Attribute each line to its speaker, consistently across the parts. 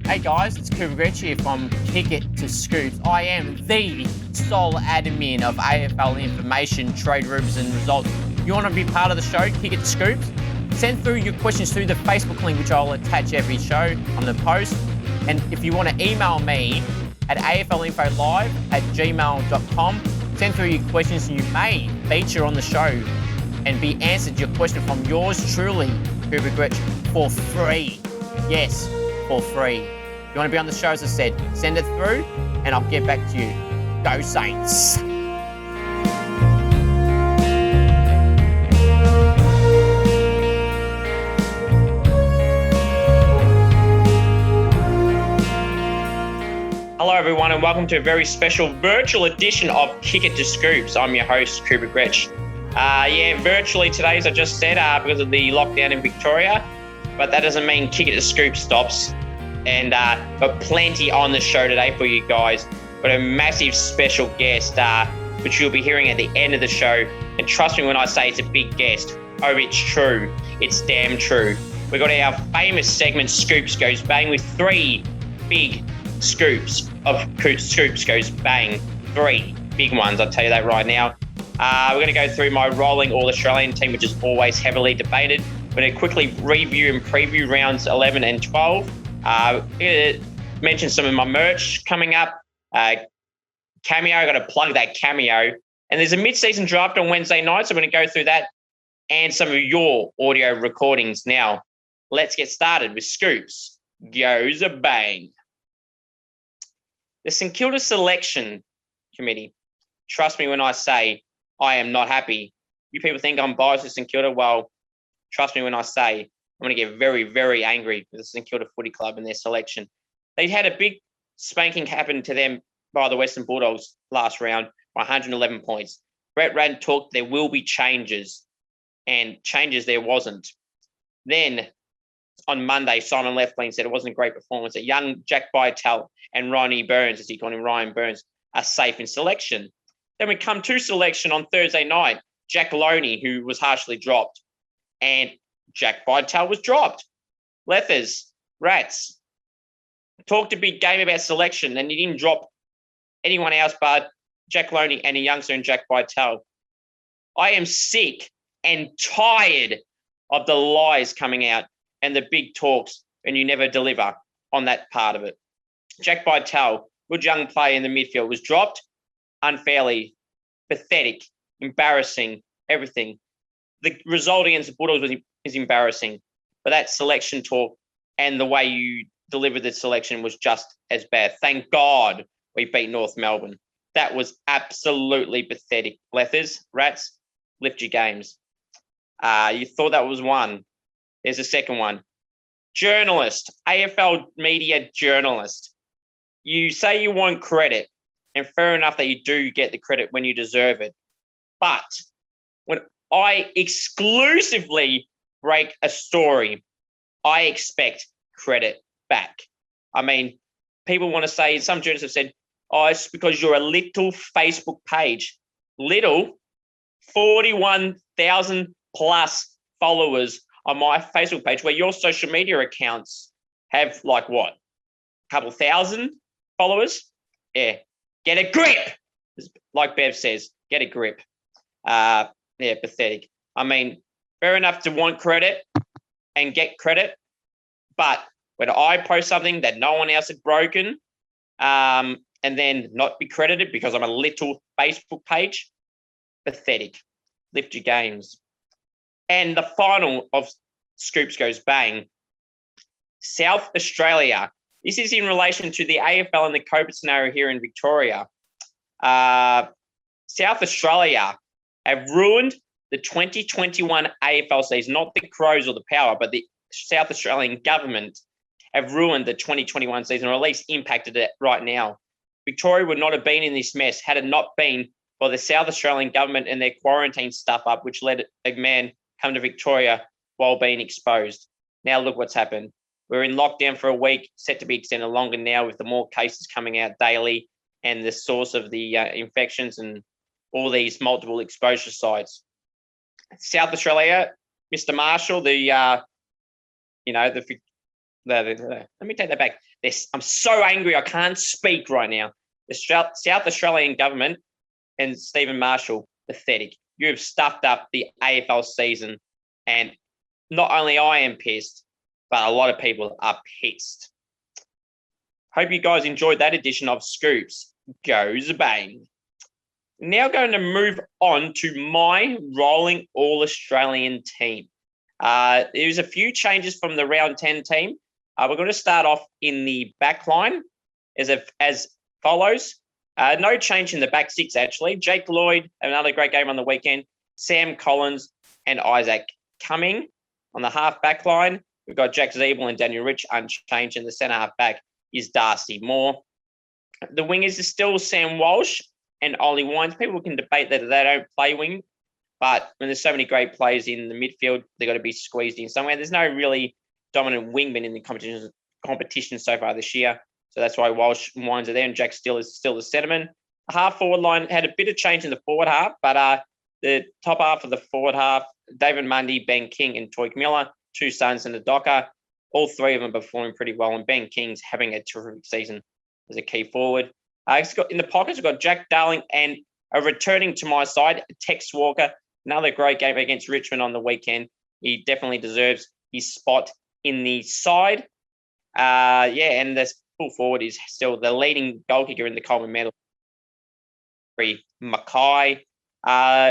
Speaker 1: Hey guys, it's Cooper Gretsch here from Kick It to Scoops. I am the sole admin of AFL information, trade rumors and results. You want to be part of the show, Kick It to Scoops? Send through your questions through the Facebook link, which I'll attach every show on the post. And if you want to email me at aflinfolive@gmail.com, send through your questions and you may feature on the show and be answered your question from yours truly, Cooper Gretsch, for free. Yes, for free. If you want to be on the show, as I said, send it through and I'll get back to you. Go Saints! Hello everyone and welcome to a very special virtual edition of Kick It to Scoops. I'm your host, Cooper Gretsch. Virtually today, as I just said, because of the lockdown in Victoria, but that doesn't mean Kick It to Scoops stops. And but plenty on the show today for you guys. Got a massive special guest, which you'll be hearing at the end of the show. And trust me when I say it's a big guest. Oh, it's true. It's damn true. We got our famous segment, Scoops Goes Bang, with three big scoops of Scoops Goes Bang. Three big ones, I'll tell you that right now. We're going to go through my rolling All-Australian team, which is always heavily debated. We're going to quickly review and preview rounds 11 and 12. I'm going to mention some of my merch coming up. Cameo, I've got to plug that Cameo. And there's a mid-season draft on Wednesday night, so I'm going to go through that and some of your audio recordings. Now, let's get started with Scoops Goes a Bang. The St Kilda Selection Committee. Trust me when I say I am not happy. You people think I'm biased with St Kilda? Well, trust me when I say I'm going to get very, very angry with the St Kilda Footy Club and their selection. They had a big spanking happen to them by the Western Bulldogs last round, 111 points. Brett Radden talked there will be changes, and changes there wasn't. Then on Monday, Simon Leflin said it wasn't a great performance. That young Jack Bytel and Ronnie Burns, as he called him, Ryan Burns, are safe in selection. Then we come to selection on Thursday night. Jack Loney, who was harshly dropped, and Jack Bytel was dropped. Leffers, Rats, talked a big game about selection, and he didn't drop anyone else but Jack Loney and a youngster in Jack Bytel. I am sick and tired of the lies coming out and the big talks, and you never deliver on that part of it. Jack Bytel, good young player in the midfield, was dropped unfairly, pathetic, embarrassing, everything. The result against the Bulldogs is embarrassing, but that selection talk and the way you delivered the selection was just as bad. Thank God we beat North Melbourne. That was absolutely pathetic. Lethers, Rats, lift your games. You thought that was one. There's a second one. Journalist, AFL media journalist. You say you want credit, and fair enough that you do get the credit when you deserve it. But when I exclusively break a story, I expect credit back. I mean, people want to say, some journalists have said, oh, it's because you're a little Facebook page. Little, 41,000 plus followers on my Facebook page, where your social media accounts have like what? A couple thousand followers? Yeah. Get a grip. Like Bev says, get a grip. Pathetic. I mean, fair enough to want credit and get credit, but when I post something that no one else had broken, and then not be credited because I'm a little Facebook page, pathetic. Lift your games. And the final of Scoops Goes Bang, South Australia. This is in relation to the AFL and the COVID scenario here in Victoria. South Australia have ruined the 2021 AFL season, not the Crows or the Power, but the South Australian government have ruined the 2021 season, or at least impacted it right now. Victoria would not have been in this mess had it not been for the South Australian government and their quarantine stuff up, which let a man come to Victoria while being exposed. Now look what's happened. We're in lockdown for a week, set to be extended longer now with the more cases coming out daily and the source of the infections and all these multiple exposure sites. South Australia, Mr. Marshall, the Let me take that back. I'm so angry I can't speak right now. The South Australian government and Stephen Marshall, pathetic. You have stuffed up the AFL season, and not only I am pissed, but a lot of people are pissed. Hope you guys enjoyed that edition of Scoops Goes Bang. Now going to move on to my rolling All-Australian team. There's a few changes from the round 10 team. We're going to start off in the back line as follows. No change in the back six, actually. Jake Lloyd, another great game on the weekend. Sam Collins and Isaac Cumming. On the half back line, we've got Jack Zeeble and Daniel Rich unchanged. And the centre half back is Darcy Moore. The wingers is still Sam Walsh and Ollie Wines. People can debate that they don't play wing, but when there's so many great players in the midfield, they've got to be squeezed in somewhere. There's no really dominant wingman in the competition so far this year. So that's why Walsh and Wines are there, and Jack still is the centreman. The half forward line had a bit of change in the forward half, but the top half of the forward half, David Mundy, Ben King, and Toik Miller, two sons and a Docker. All three of them performing pretty well, and Ben King's having a terrific season as a key forward. In the pockets, we've got Jack Darling and returning to my side, Tex Walker. Another great game against Richmond on the weekend. He definitely deserves his spot in the side. And the full forward is still the leading goal kicker in the Coleman medal, Mackay.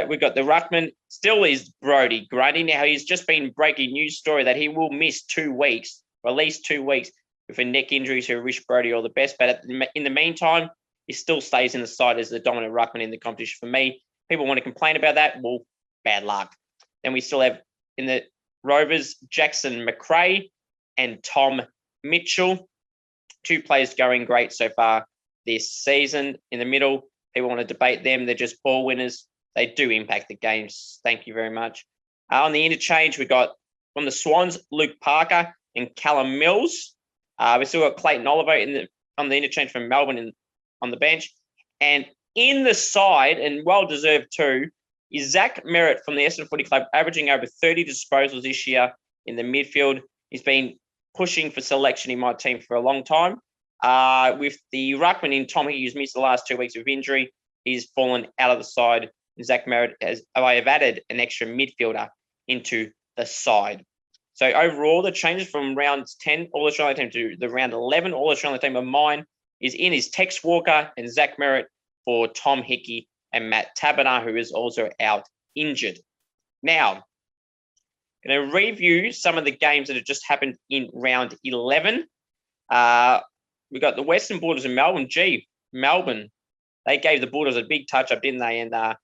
Speaker 1: We've got the ruckman, still is Brodie Grundy. Now, he's just been breaking news story that he will miss 2 weeks, or at least 2 weeks, with a neck injury, so wish Brodie all the best. But in the meantime, he still stays in the side as the dominant ruckman in the competition for me. People want to complain about that. Well, bad luck. Then we still have in the Rovers, Jackson McRae and Tom Mitchell. 2 players going great so far this season. In the middle, people want to debate them. They're just ball winners. They do impact the games. Thank you very much. On the interchange, we've got from the Swans, Luke Parker and Callum Mills. We've still got Clayton Oliver on the interchange from Melbourne on the bench. And in the side, and well-deserved too, is Zach Merritt from the Essendon Footy Club, averaging over 30 disposals this year in the midfield. He's been pushing for selection in my team for a long time. With the ruckman in Tom Hickey, who's missed the last 2 weeks of injury, he's fallen out of the side. Zach Merritt I have added an extra midfielder into the side. So overall, the changes from round 10 All-Australian team to the round 11 All-Australian team of mine is Tex Walker and Zach Merritt for Tom Hickey and Matt Taberner, who is also out injured. Now, I'm going to review some of the games that have just happened in round 11. We got the Western Bulldogs in Melbourne. Melbourne, they gave the Bulldogs a big touch-up, didn't they? And it's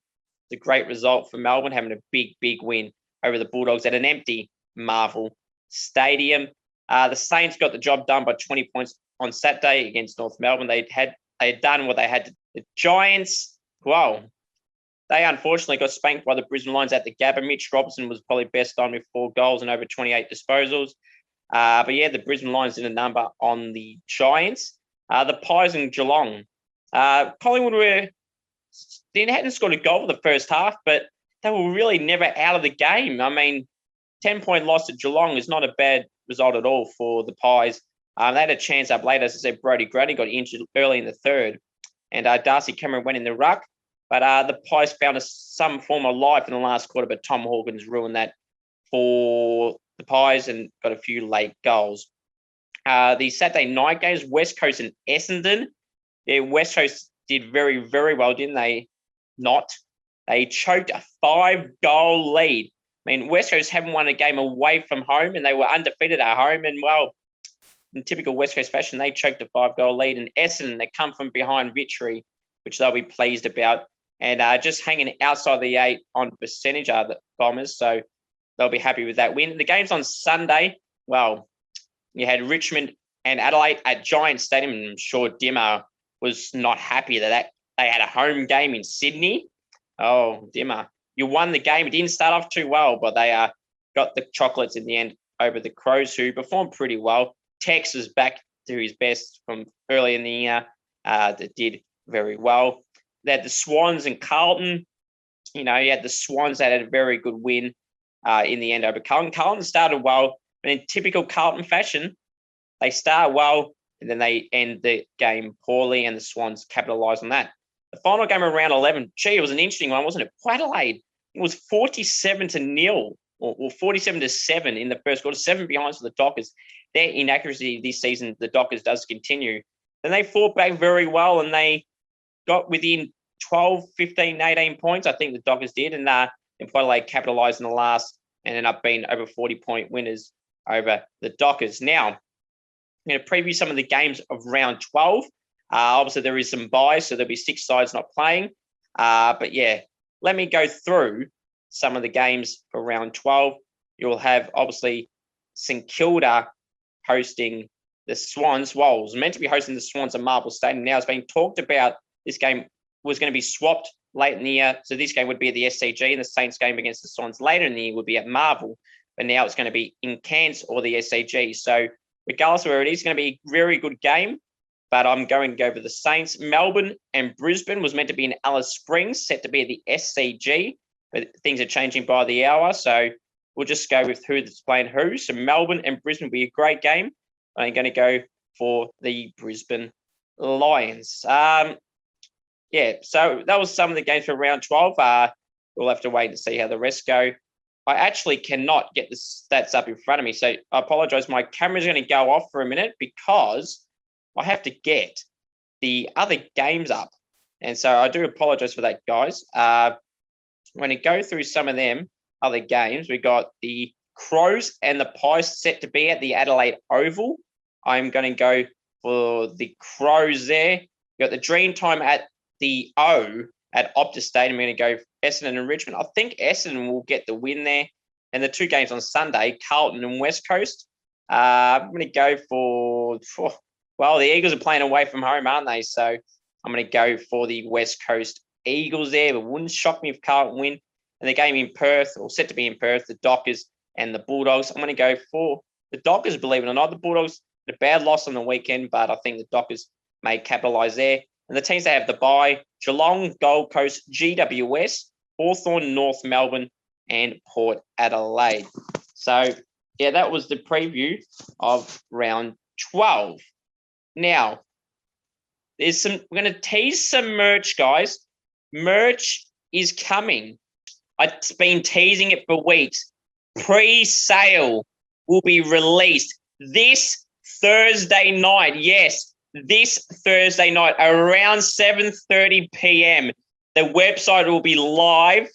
Speaker 1: a great result for Melbourne, having a big, big win over the Bulldogs at an empty Marvel Stadium. The Saints got the job done by 20 points on Saturday against North Melbourne. They had done what they had to. The Giants, well, they unfortunately got spanked by the Brisbane Lions at the Gabba. Mitch Robinson was probably best on with 4 goals and over 28 disposals. But yeah, the Brisbane Lions did a number on the Giants. The Pies and Geelong. Collingwood hadn't scored a goal for the first half, but they were really never out of the game. I mean, 10-point loss at Geelong is not a bad result at all for the Pies. They had a chance up late. As I said, Brodie Grundy got injured early in the third, and Darcy Cameron went in the ruck. But the Pies found some form of life in the last quarter, but Tom Hawkins ruined that for the Pies and got a few late goals. The Saturday night games, West Coast and Essendon. Yeah, West Coast did very, very well, didn't they? Not. They choked a 5-goal lead. I mean, West Coast haven't won a game away from home, and they were undefeated at home. And, well, in typical West Coast fashion, they choked a 5-goal lead. And Essendon, they come from behind victory, which they'll be pleased about. And just hanging outside the 8 on percentage are the Bombers, so they'll be happy with that win. The game's on Sunday. Well, you had Richmond and Adelaide at Giant Stadium. And I'm sure Dimmer was not happy that they had a home game in Sydney. Oh, Dimmer. You won the game. It didn't start off too well, but they got the chocolates in the end over the Crows, who performed pretty well. Tex was back to his best from early in the year. That did very well. They had the Swans and Carlton. You had the Swans that had a very good win in the end over Carlton. Carlton started well, but in typical Carlton fashion, They start well, and then they end the game poorly, and the Swans capitalise on that. The final game of round 11, it was an interesting one, wasn't it? Port Adelaide, it was 47-0 or 47-7 in the first quarter, 7 behind for the Dockers. Their inaccuracy this season, the Dockers, does continue. Then they fought back very well, and they got within 12, 15, 18 points. I think the Dockers did, and Port Adelaide capitalised in the last and ended up being over 40-point winners over the Dockers. Now, I'm going to preview some of the games of round 12. Obviously, there is some buys, so there'll be 6 sides not playing. But yeah, let me go through some of the games for round 12. You'll have, obviously, St Kilda hosting the Swans. Well, it was meant to be hosting the Swans at Marvel Stadium. Now it's being talked about this game was going to be swapped late in the year. So this game would be at the SCG, and the Saints game against the Swans later in the year would be at Marvel. But now it's going to be in Cairns or the SCG. So regardless of where it is, it's going to be a very good game. But I'm going to go for the Saints. Melbourne and Brisbane was meant to be in Alice Springs, set to be at the SCG. But things are changing by the hour. So we'll just go with who's playing who. So Melbourne and Brisbane will be a great game. I'm going to go for the Brisbane Lions. Yeah, so that was some of the games for round 12. We'll have to wait and see how the rest go. I actually cannot get the stats up in front of me, so I apologise. My camera's going to go off for a minute because I have to get the other games up. And so I do apologise for that, guys. When I go through some of them other games, we got the Crows and the Pies set to be at the Adelaide Oval. I'm going to go for the Crows there. We got the Dreamtime at the O at Optus Stadium. I'm going to go Essendon and Richmond. I think Essendon will get the win there. And the 2 games on Sunday, Carlton and West Coast. I'm going to go for, well, the Eagles are playing away from home, aren't they? So I'm going to go for the West Coast Eagles there. But it wouldn't shock me if Carlton win. And the game in Perth, or set to be in Perth, the Dockers and the Bulldogs. I'm going to go for the Dockers, believe it or not. The Bulldogs had a bad loss on the weekend, but I think the Dockers may capitalise there. And the teams that have the bye, Geelong, Gold Coast, GWS, Hawthorn, North Melbourne, and Port Adelaide. So, yeah, that was the preview of round 12. Now, we're going to tease some merch, guys. Merch is coming. I've been teasing it for weeks. Pre-sale will be released this Thursday night. Yes, this Thursday night around 7:30 p.m. The website will be live.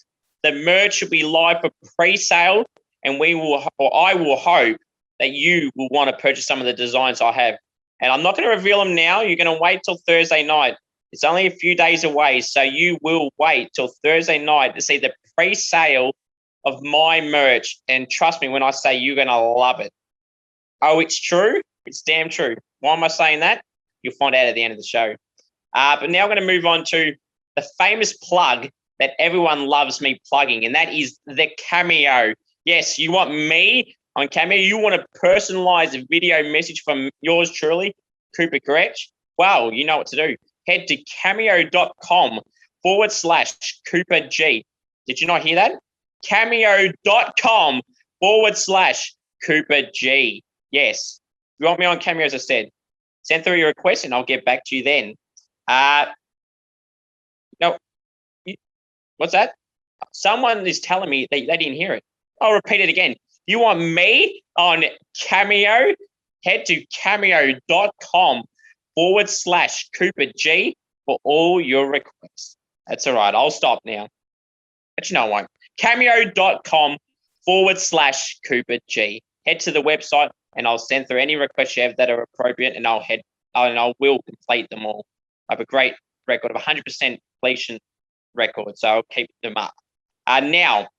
Speaker 1: The merch will be live for pre-sale, and I will hope that you will want to purchase some of the designs I have. And I'm not going to reveal them now. You're going to wait till Thursday night. It's only a few days away, so you will wait till Thursday night to see the pre-sale of my merch. And trust me when I say you're going to love it. Oh, it's true? It's damn true. Why am I saying that? You'll find out at the end of the show. But now I'm going to move on to the famous plug that everyone loves me plugging, and that is the Cameo. Yes, you want me on Cameo. You want a personalized video message from yours truly, Cooper Gretsch. Well, you know what to do. Head to cameo.com/Cooper G. Did you not hear that? Cameo.com/Cooper G. Yes. You want me on Cameo, as I said. Send through your request and I'll get back to you then. No, what's that? Someone is telling me they didn't hear it. I'll repeat it again. You want me on Cameo? Head to cameo.com/Cooper G for all your requests. That's all right. I'll stop now. But I won't. Cameo.com/Cooper G. Head to the website and I'll send through any requests you have that are appropriate, and I will complete them all. I have a great record of 100% completion record, so I'll keep them up. Now,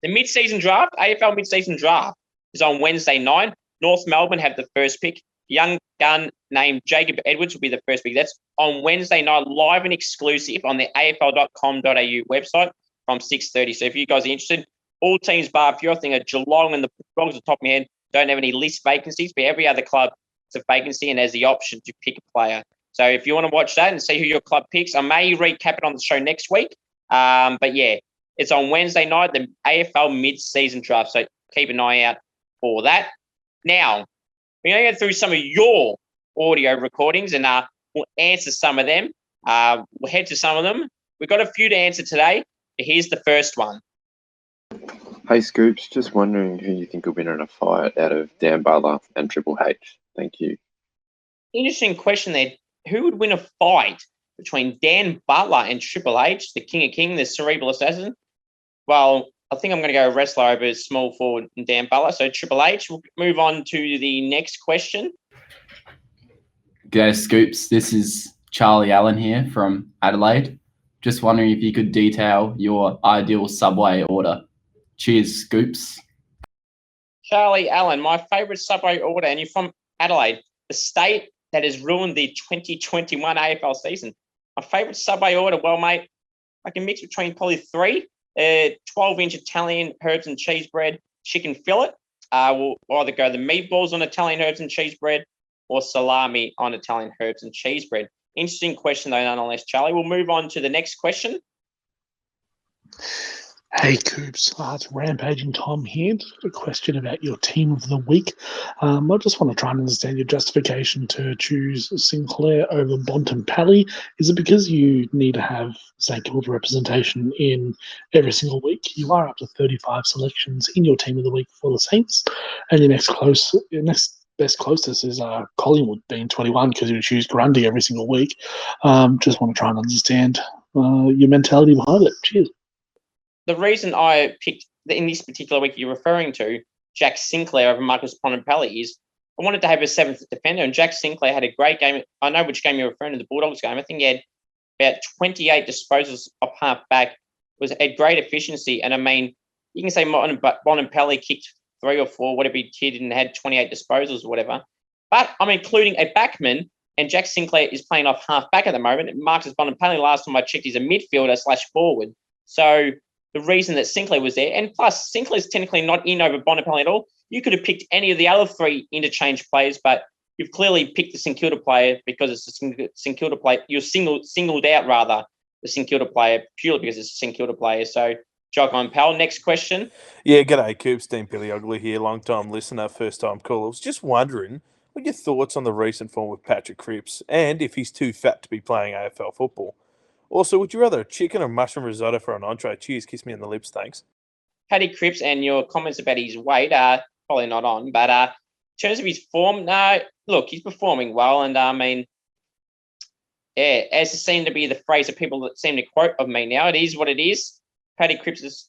Speaker 1: the mid-season draft, AFL mid-season draft, is on Wednesday night. North Melbourne have the first pick. Young gun named Jacob Edwards will be the first pick. That's on Wednesday night, live and exclusive on the afl.com.au website from 6:30. So if you guys are interested, all teams bar a few. I think at Geelong and the Bulldogs, at the top of my head, don't have any list vacancies, but every other club has a vacancy and has the option to pick a player. So if you want to watch that and see who your club picks, I may recap it on the show next week. But yeah, it's on Wednesday night, the AFL mid-season draft. So keep an eye out for that. Now, we're going to go through some of your audio recordings and we'll answer some of them. We'll head to some of them. We've got a few to answer today. Here's the first one.
Speaker 2: Hey Scoops, just wondering who you think will win in a fight out of Dan Butler and Triple H. Thank you.
Speaker 1: Interesting question there. Who would win a fight between Dan Butler and Triple H, the King of King, the cerebral assassin? Well, I think I'm going to go wrestler over small forward and Dan Butler. So Triple H. We'll move on to the next question.
Speaker 3: G'day Scoops, this is Charlie Allen here from Adelaide. Just wondering if you could detail your ideal Subway order. Cheers, Scoops.
Speaker 1: Charlie Allen, my favourite Subway order, and you're from Adelaide, the state that has ruined the 2021 AFL season. My favourite Subway order, well, mate, I can mix between probably three. 12-inch Italian herbs and cheese bread, chicken fillet. We'll either go the meatballs on Italian herbs and cheese bread or salami on Italian herbs and cheese bread. Interesting question, though, nonetheless, Charlie. We'll move on to the next question.
Speaker 4: Hey, Coops. It's Rampaging Tom here. A question about your team of the week. I just want to try and understand your justification to choose Sinclair over Bontempelli. Is it because you need to have St Kilda representation in every single week? You are up to 35 selections in your team of the week for the Saints, and your next best closest is Collingwood being 21 because you choose Grundy every single week. Just want to try and understand your mentality behind it. Cheers.
Speaker 1: The reason I picked, in this particular week you're referring to, Jack Sinclair over Marcus Bontempelli is I wanted to have a seventh defender, and Jack Sinclair had a great game. I know which game you're referring to, the Bulldogs game. I think he had about 28 disposals of half-back, had great efficiency. And, I mean, you can say Bontempelli kicked 3 or 4, whatever he did, and had 28 disposals or whatever. But I'm including a backman, and Jack Sinclair is playing off half-back at the moment. Marcus Bontempelli, last time I checked, is a midfielder/forward. So the reason that Sinclair was there, and plus Sinclair's technically not in over Bontempelli at all. You could have picked any of the other 3 interchange players, but you've clearly picked the St Kilda player because it's a St Kilda player. You're singled out, rather, the St Kilda player purely because it's a St Kilda player. So, jog on, pal. Next question.
Speaker 5: Yeah, g'day, Coops. Dean Billy Ugly here, long-time listener, first-time caller. I was just wondering, what are your thoughts on the recent form of Patrick Cripps, and if he's too fat to be playing AFL football? Also, would you rather a chicken or mushroom risotto for an entree? Cheers, kiss me on the lips, thanks.
Speaker 1: Paddy Cripps, and your comments about his weight are probably not on, but in terms of his form, no, look, he's performing well, and I mean, yeah, as it seemed to be the phrase that people that seem to quote of me now, it is what it is. Paddy Cripps is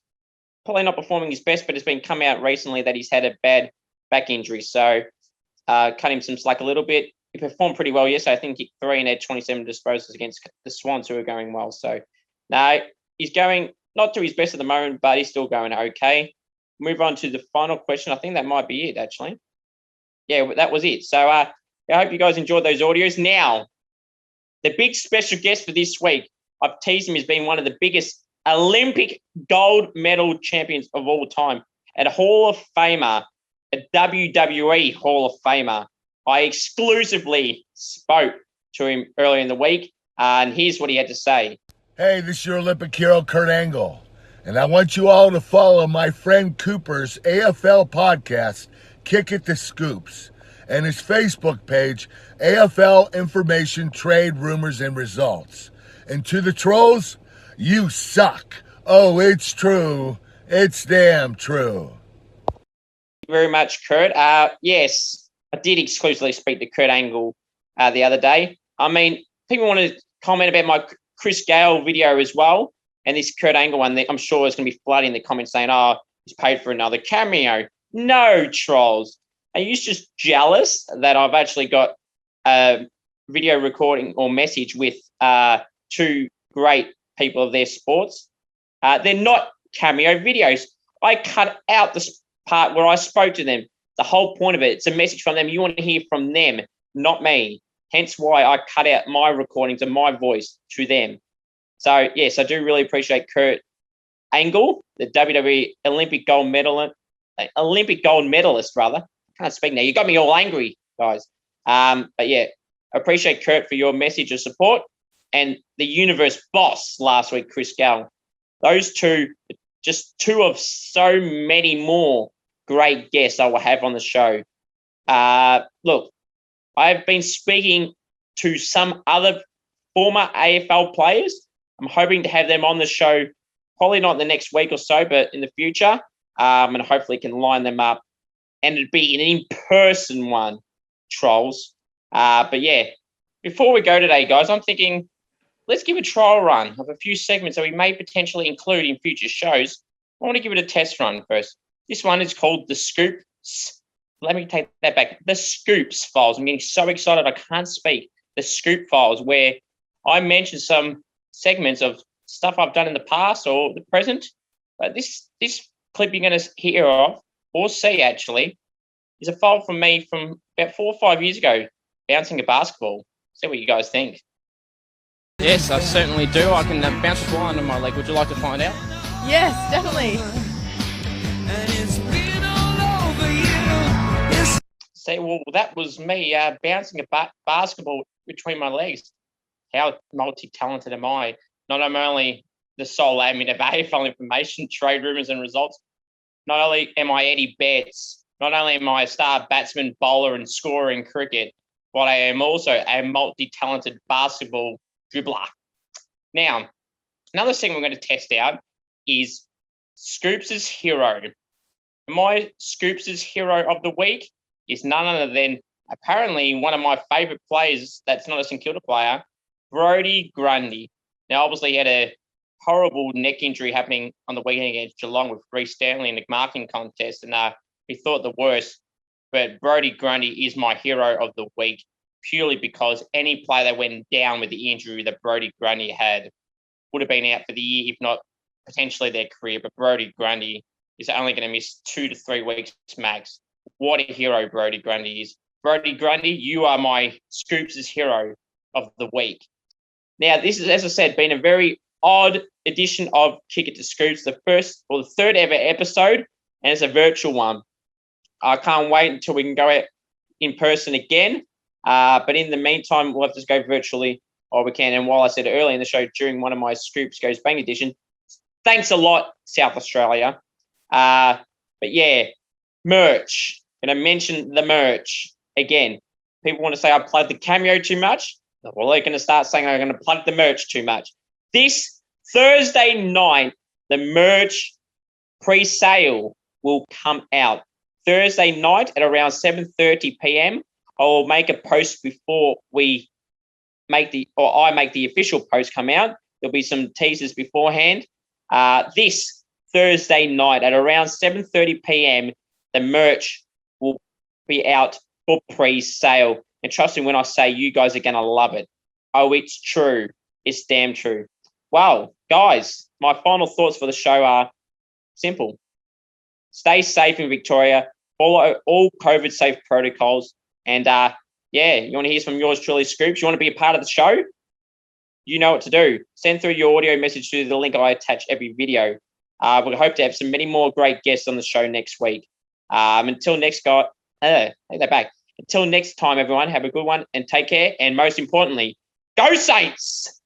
Speaker 1: probably not performing his best, but it's been come out recently that he's had a bad back injury, so cut him some slack a little bit. He performed pretty well yesterday. I think he 3 and had 27 disposals against the Swans, who are going well. So, no, he's going not to his best at the moment, but he's still going okay. Move on to the final question. I think that might be it, actually. Yeah, that was it. So, I hope you guys enjoyed those audios. Now, the big special guest for this week, I've teased him as being one of the biggest Olympic gold medal champions of all time, and a Hall of Famer, a WWE Hall of Famer. I exclusively spoke to him earlier in the week, and here's what he had to say.
Speaker 6: Hey, this is your Olympic hero, Kurt Angle, and I want you all to follow my friend Cooper's AFL podcast, Kick It to Scoops, and his Facebook page, AFL Information, Trade, Rumors, and Results. And to the trolls, you suck. Oh, it's true. It's damn true.
Speaker 1: Thank you very much, Kurt. Yes. I did exclusively speak to Kurt Angle the other day. I mean, people want to comment about my Chris Gale video as well. And this Kurt Angle one, I'm sure is going to be flooding the comments saying, oh, he's paid for another cameo. No, trolls. Are you just jealous that I've actually got a video recording or message with 2 great people of their sports? They're not cameo videos. I cut out the part where I spoke to them. The whole point of it, it's a message from them. You want to hear from them, not me. Hence why I cut out my recordings and my voice to them. So, yes, I do really appreciate Kurt Angle, the WWE Olympic gold medalist, rather. I can't speak now. You got me all angry, guys. But, yeah, I appreciate Kurt for your message of support, and the universe boss last week, Chris Gale. Those 2, just 2 of so many more great guests I will have on the show. Look, I've been speaking to some other former AFL players. I'm hoping to have them on the show, probably not in the next week or so, but in the future, and hopefully can line them up. And it'd be an in-person one, trolls. But yeah, before we go today, guys, I'm thinking let's give a trial run of a few segments that we may potentially include in future shows. I want to give it a test run first. This one is called the Scoops. Let me take that back. The Scoops files. I'm getting so excited I can't speak. The Scoop files, where I mentioned some segments of stuff I've done in the past or the present. But this clip you're going to hear of, or see actually, is a file from me from about 4 or 5 years ago, bouncing a basketball. See what you guys think.
Speaker 7: Yes, I certainly do. I can bounce a ball under my leg. Would you like to find out?
Speaker 8: Yes, definitely.
Speaker 1: See, well, that was me bouncing a basketball between my legs. How multi-talented am I? Not only the sole admin of AFL information, trade rumours and results, not only am I Eddie Betts, not only am I a star batsman, bowler and scorer in cricket, but I am also a multi-talented basketball dribbler. Now, another thing we're going to test out is Scoops' hero. My Scoops' hero of the week is none other than apparently one of my favourite players that's not a St Kilda player, Brodie Grundy. Now, obviously, he had a horrible neck injury happening on the weekend against Geelong with Reece Stanley in the marking contest, and we thought the worst. But Brodie Grundy is my hero of the week, purely because any player that went down with the injury that Brodie Grundy had would have been out for the year, if not potentially their career. But Brodie Grundy is only going to miss 2 to 3 weeks max. What a hero Brodie Grundy is. Brodie Grundy, you are my Scoops' hero of the week. Now, this is, as I said, been a very odd edition of Kick It to Scoops, the first or the third ever episode, and it's a virtual one. I can't wait until we can go out in person again. But in the meantime, we'll have to go virtually or we can. And while I said earlier in the show, during one of my Scoops Goes Bang edition, thanks a lot, South Australia. But yeah, merch. Going to mention the merch again. People want to say I plugged the cameo too much. Well, they're going to start saying I'm going to plug the merch too much. This Thursday night, the merch pre-sale will come out. Thursday night at around 7:30 p.m. I will make a post before I make the official post come out. There'll be some teasers beforehand. This Thursday night at around 7:30 p.m., the merch will be out for pre-sale. And trust me when I say you guys are going to love it. Oh, it's true. It's damn true. Well, guys, my final thoughts for the show are simple. Stay safe in Victoria. Follow all COVID-safe protocols. And, you want to hear from yours truly, Scoops? You want to be a part of the show? You know what to do. Send through your audio message through the link I attach every video. We hope to have many more great guests on the show next week. Until next time, everyone, have a good one and take care. And most importantly, go Saints!